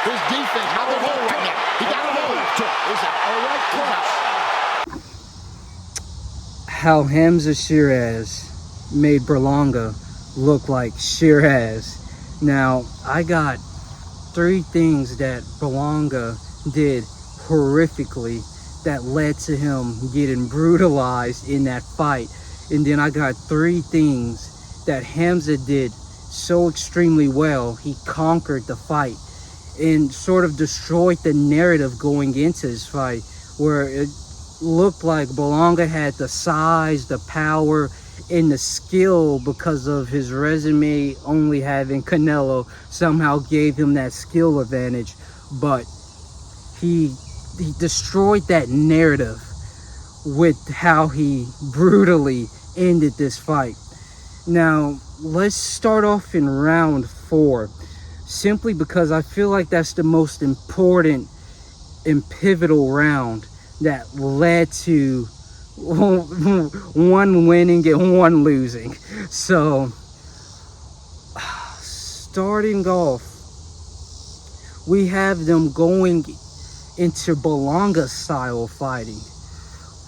His defense, how the hole right now. He got a hole. It's a right clutch. How Hamzah Sheeraz made Berlanga look like Sheeraz. Now, I got 3 things that Berlanga did horrifically that led to him getting brutalized in that fight. And then I got 3 things that Hamzah did so extremely well. He conquered the fight and sort of destroyed the narrative going into this fight, where it looked like Berlanga had the size, the power, and the skill because of his resume. Only having Canelo somehow gave him that skill advantage, but he destroyed that narrative with how he brutally ended this fight. Now, let's start off in round 4, simply because I feel like that's the most important and pivotal round that led to 1 winning and 1 losing. So, starting off, we have them going into Berlanga style fighting.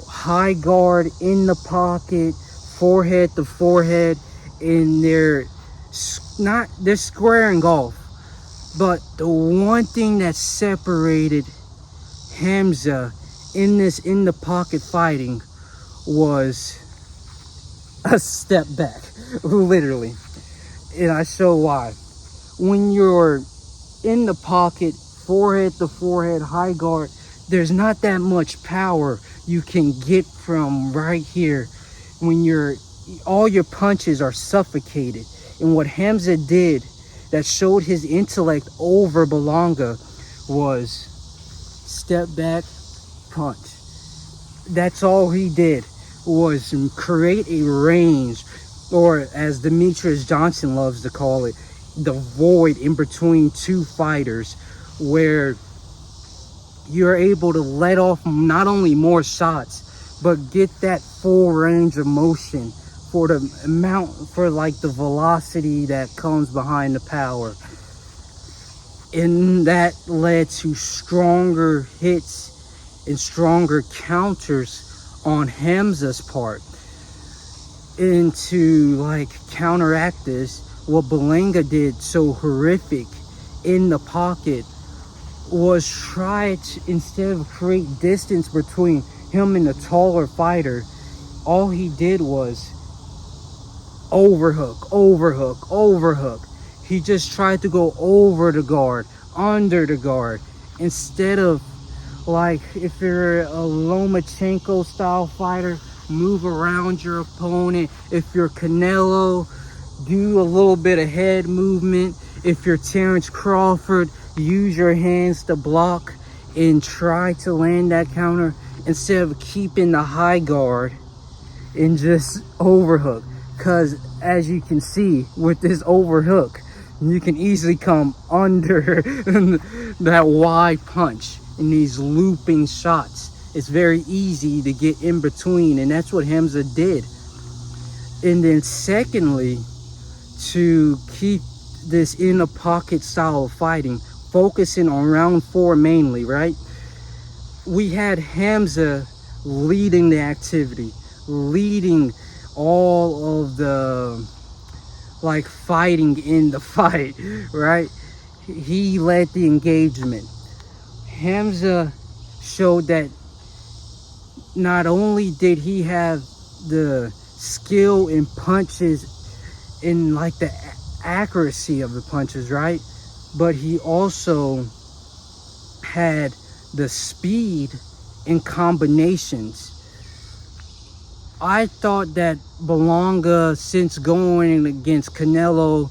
High guard in the pocket, forehead to forehead, and they're squaring off. But the one thing that separated Hamzah in this in the pocket fighting was a step back, literally. And I show why. When you're in the pocket, forehead to forehead, high guard, there's not that much power you can get from right here when all your punches are suffocated. And what Hamzah did that showed his intellect over Berlanga was step back, punch. That's all he did, was create a range, or as Demetrius Johnson loves to call it, the void in between 2 fighters, where you're able to let off not only more shots, but get that full range of motion for the amount, for like the velocity that comes behind the power. And that led to stronger hits and stronger counters on Hamzah's part. And to like counteract this, what Berlanga did so horrific in the pocket was try to, instead of create distance between him and the taller fighter, all he did was overhook, overhook, overhook. He just tried to go over the guard, under the guard, instead of, like, if you're a Lomachenko style fighter, move around your opponent. If you're Canelo, do a little bit of head movement. If you're Terrence Crawford, use your hands to block and try to land that counter instead of keeping the high guard and just overhook. Because as you can see with this overhook, you can easily come under that wide punch in these looping shots. It's very easy to get in between, and that's what Hamzah did. And then secondly, to keep this in a pocket style of fighting, focusing on round 4 mainly, right? We had Hamzah leading the activity, leading all of the like fighting in the fight, right? He led the engagement. Hamzah showed that not only did he have the skill in punches and like the accuracy of the punches, right? But he also had the speed in combinations. I thought that Berlanga, since going against Canelo,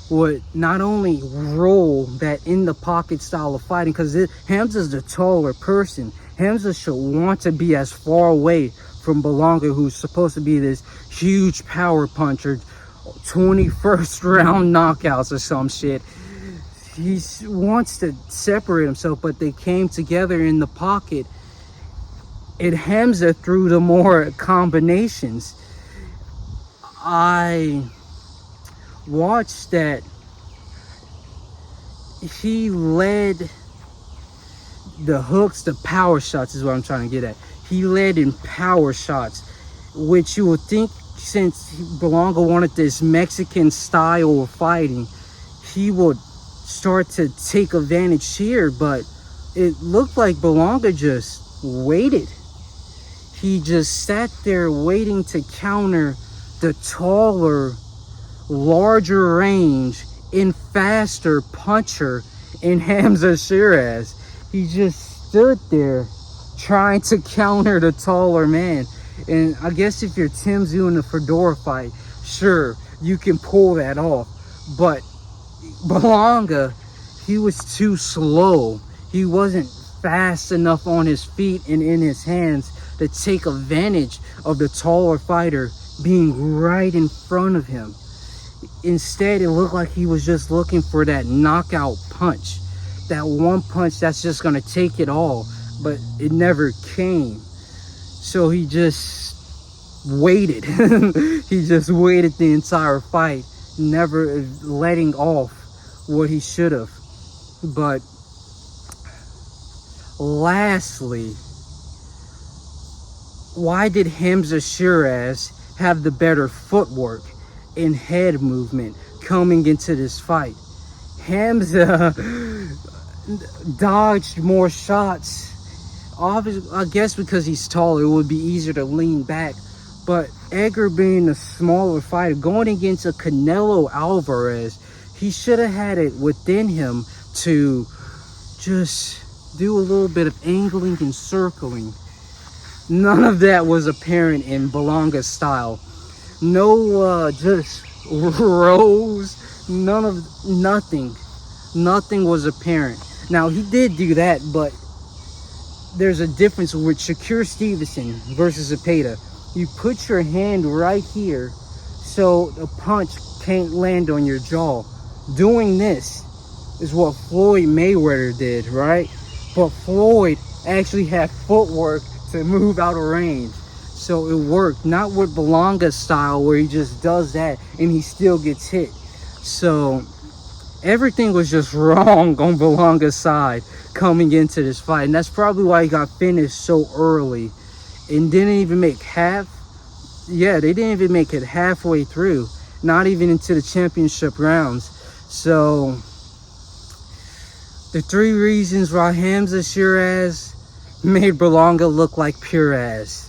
would not only roll that in the pocket style of fighting, because Hamzah's the taller person. Hamzah should want to be as far away from Berlanga, who's supposed to be this huge power puncher, 21st round knockouts or some shit. He wants to separate himself, but they came together in the pocket, and Hamzah threw the more combinations. I watched that he led the hooks, the power shots is what I'm trying to get at. He led in power shots, which you would think, since Berlanga wanted this Mexican style of fighting, he would start to take advantage here, but it looked like Berlanga just waited. He just sat there waiting to counter the taller, larger range and faster puncher in Hamzah Sheeraz. He just stood there trying to counter the taller man. And I guess if you're Tim Tszyu in the Fedora fight, sure, you can pull that off. But Berlanga, he was too slow. He wasn't fast enough on his feet and in his hands to take advantage of the taller fighter being right in front of him. Instead, it looked like he was just looking for that knockout punch, that one punch that's just going to take it all, but it never came. So he just waited. He just waited the entire fight, never letting off what he should have. But lastly, why did Hamzah Sheeraz have the better footwork and head movement coming into this fight? Hamzah dodged more shots. Obviously, I guess because he's taller, it would be easier to lean back. But Edgar, being a smaller fighter, going against a Canelo Alvarez, he should have had it within him to just do a little bit of angling and circling. None of that was apparent in Berlanga's style. No, just rows. Nothing was apparent. Now, he did do that, but there's a difference with Shakur Stevenson versus Zepeda. You put your hand right here so the punch can't land on your jaw. Doing this is what Floyd Mayweather did, right? But Floyd actually had footwork to move out of range. So it worked. Not with Berlanga's style where he just does that and he still gets hit. So everything was just wrong on Berlanga's side coming into this fight. And that's probably why he got finished so early. And didn't even make half. Yeah, they didn't even make it halfway through. Not even into the championship rounds. So the three reasons why Hamzah Sheeraz made Berlanga look like pure ass.